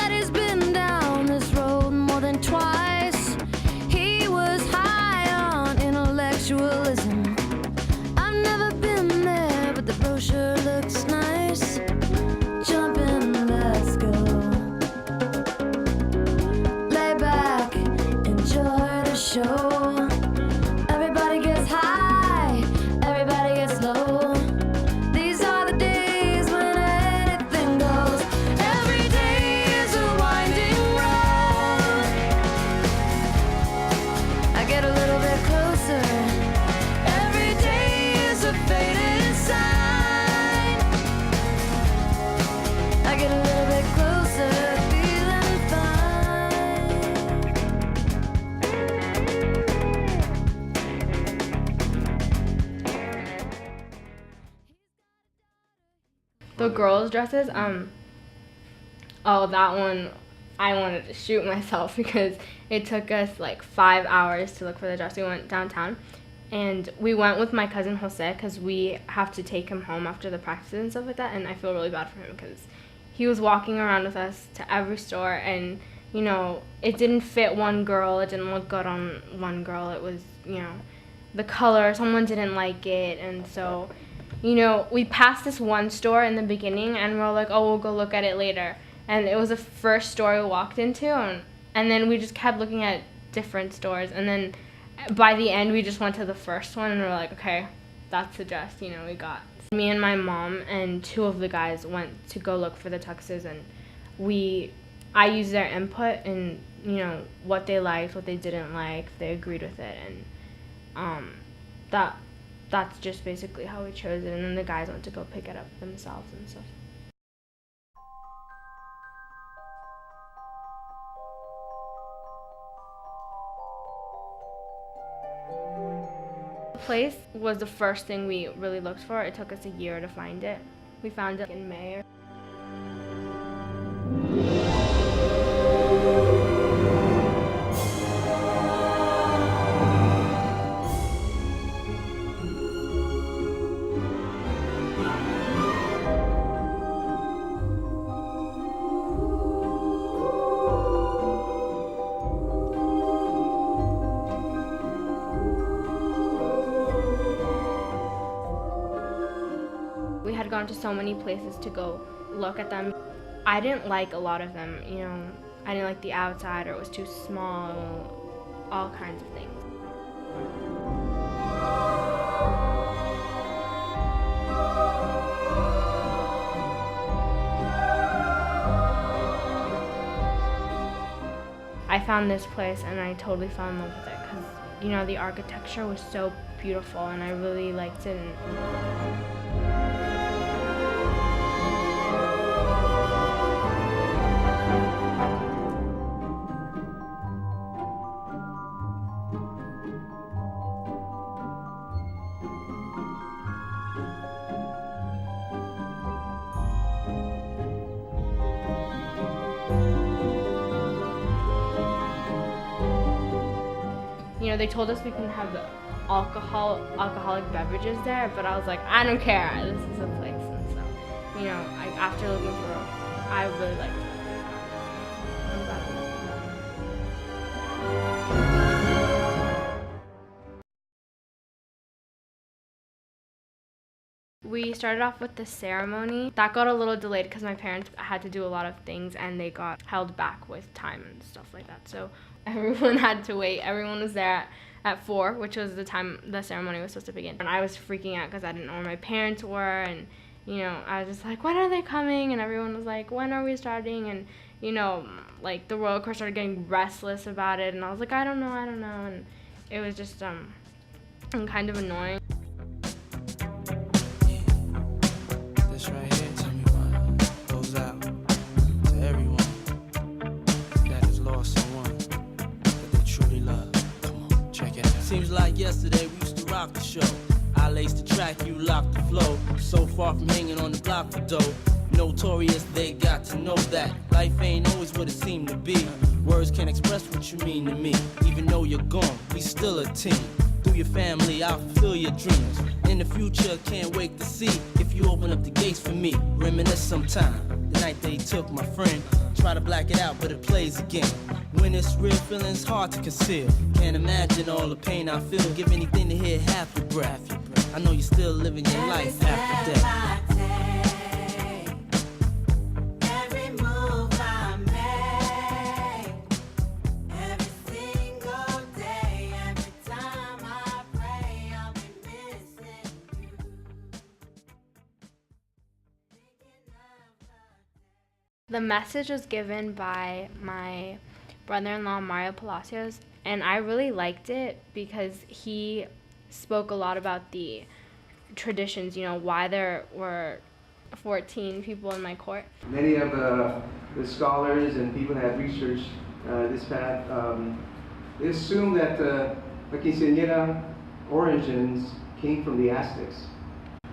that he's been down this road more than twice. He was high on intellectualism. I've never been there, but the brochure looks nice. Jump in, let's go. Lay back, enjoy the show. Everybody gets high, everybody gets low. These are the days when anything goes. Every day is a winding road. I get a little bit closer. Every day is a faded sign. I get a little bit closer, feeling The girls' dresses, oh, that one, I wanted to shoot myself because it took us like 5 hours to look for the dress. We went downtown, and we went with my cousin Jose because we have to take him home after the practices and stuff like that, and I feel really bad for him because he was walking around with us to every store, and, you know, it didn't fit one girl, it didn't look good on one girl, it was, you know, the color, someone didn't like it, and so, you know, we passed this one store in the beginning, and we're like, oh, we'll go look at it later. And it was the first store we walked into, and then we just kept looking at different stores. And then by the end, we just went to the first one, and we were like, okay, that's the dress, you know, we got. Me and my mom and two of the guys went to go look for the tuxes, and I used their input and, you know, what they liked, what they didn't like, if they agreed with it, and that's just basically how we chose it, and then the guys went to go pick it up themselves and stuff. The place was the first thing we really looked for. It took us a year to find it. We found it in May. We had gone to so many places to go look at them. I didn't like a lot of them, you know. I didn't like the outside, or it was too small, all kinds of things. I found this place and I totally fell in love with it because, you know, the architecture was so beautiful and I really liked it. You know, they told us we couldn't have the alcoholic beverages there, but I was like, I don't care, this is a place. And so, you know, after looking for, I really liked it. I'm glad I We started off with the ceremony. That got a little delayed because my parents had to do a lot of things and they got held back with time and stuff like that. So everyone had to wait. Everyone was there at 4, which was the time the ceremony was supposed to begin. And I was freaking out because I didn't know where my parents were, and, you know, I was just like, when are they coming? And everyone was like, when are we starting? And, you know, like, the roller coaster started getting restless about it, and I was like, I don't know, and it was just kind of annoying. This right here, tell me why, goes out to everyone that has lost someone that they truly love. Come on, check it out. Seems like yesterday we used to rock the show. I laced the track, you locked the flow. So far from hanging on the block for dough. Notorious, they got to know that life ain't always what it seemed to be. Words can't express what you mean to me. Even though you're gone, we still a team. Through your family, I'll fulfill your dreams. In the future, can't wait to see if you open up the gates for me. Reminisce sometime, then night they took my friend. Try to black it out, but it plays again. When it's real, feeling's hard to conceal. Can't imagine all the pain I feel. Give anything to hear half your breath. I know you're still living your life after death. The message was given by my brother-in-law, Mario Palacios, and I really liked it because he spoke a lot about the traditions, why there were 14 people in my court. Many of the scholars and people that have researched this path, they assume that the quinceañera origins came from the Aztecs.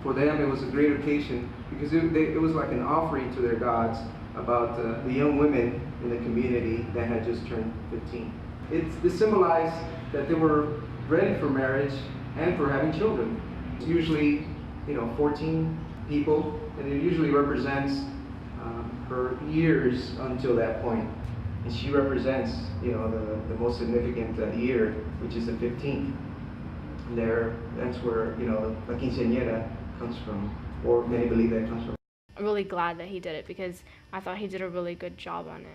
For them, it was a great occasion because it was like an offering to their gods about the young women in the community that had just turned 15. It symbolized that they were ready for marriage and for having children. It's usually, 14 people, and it usually represents her years until that point. And she represents, the most significant year, which is the 15th. That's where, the quinceañera comes from, or many believe that it comes from. I'm really glad that he did it because I thought he did a really good job on it.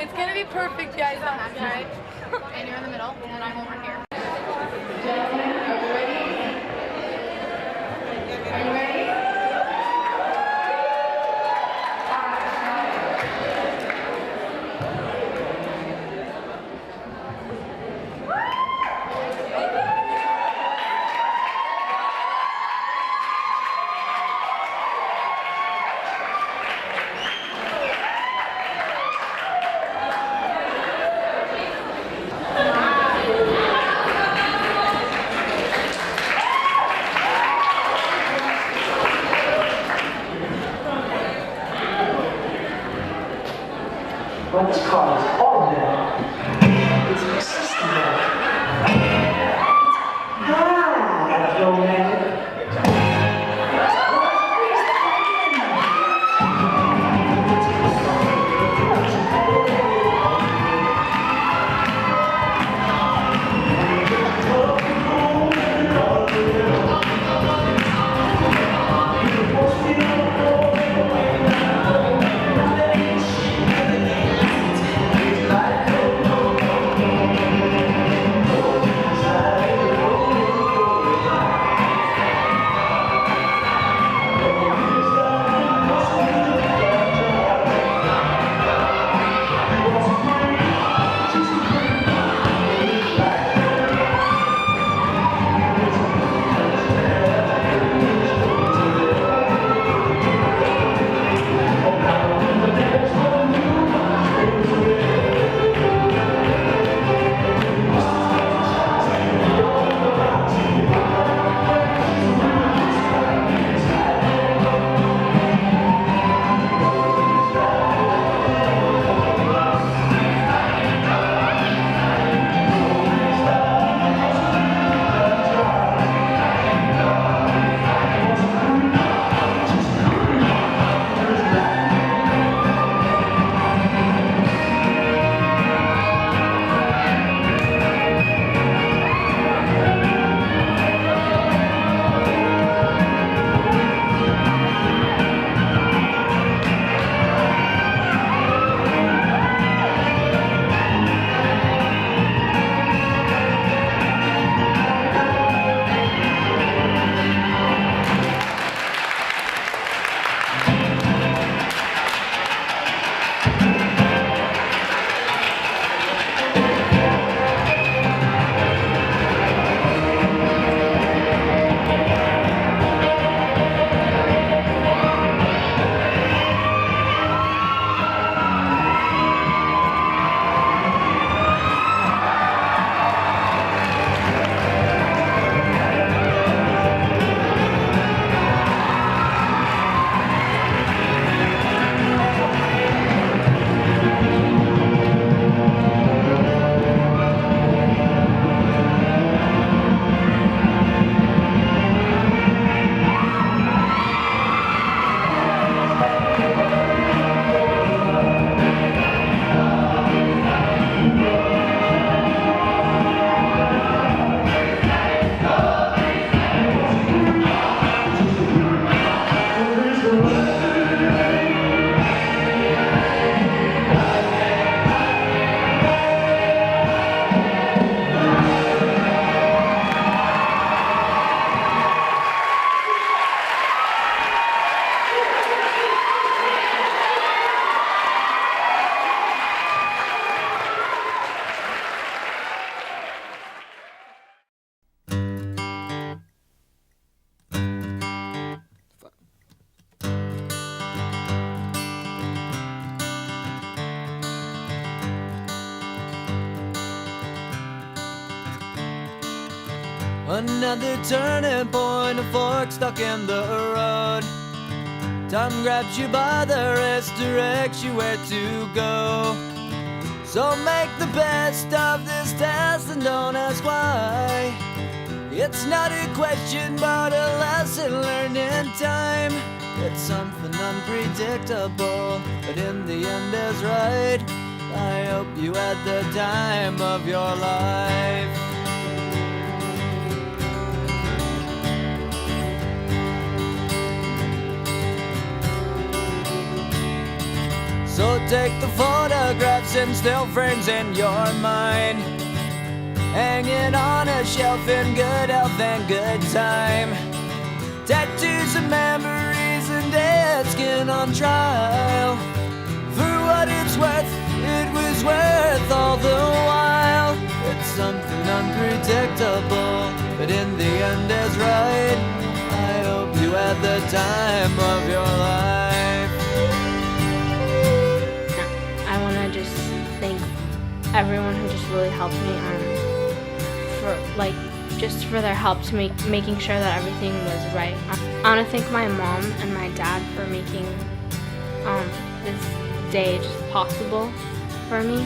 It's gonna be perfect, guys. Right? And you're in the middle, and I'm over here. Gentlemen, are you ready? Are you ready? Another turning point, a fork stuck in the road. Time grabs you by the wrist, directs you where to go. So make the best of this test and don't ask why. It's not a question but a lesson learned in time. It's something unpredictable, but in the end is right. I hope you had the time of your life. So take the photographs and still frames in your mind, hang it on a shelf in good health and good time. Tattoos and memories and dead skin on trial. For what it's worth, it was worth all the while. It's something unpredictable, but in the end is right. I hope you had the time of your life. I want to just thank everyone who just really helped me for their help to making sure that everything was right. I want to thank my mom and my dad for making this day just possible for me.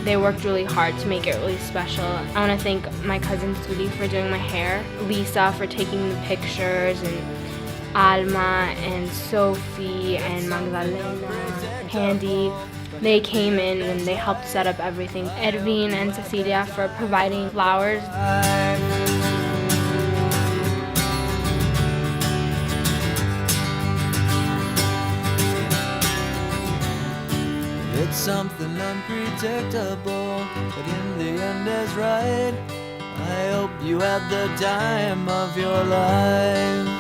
They worked really hard to make it really special. I want to thank my cousin Sudi for doing my hair, Lisa for taking the pictures, and Alma and Sophie and Magdalena, Handy. They came in and they helped set up everything. Edwin and Cecilia for providing flowers. It's something unpredictable, but in the end is right. I hope you had the time of your life.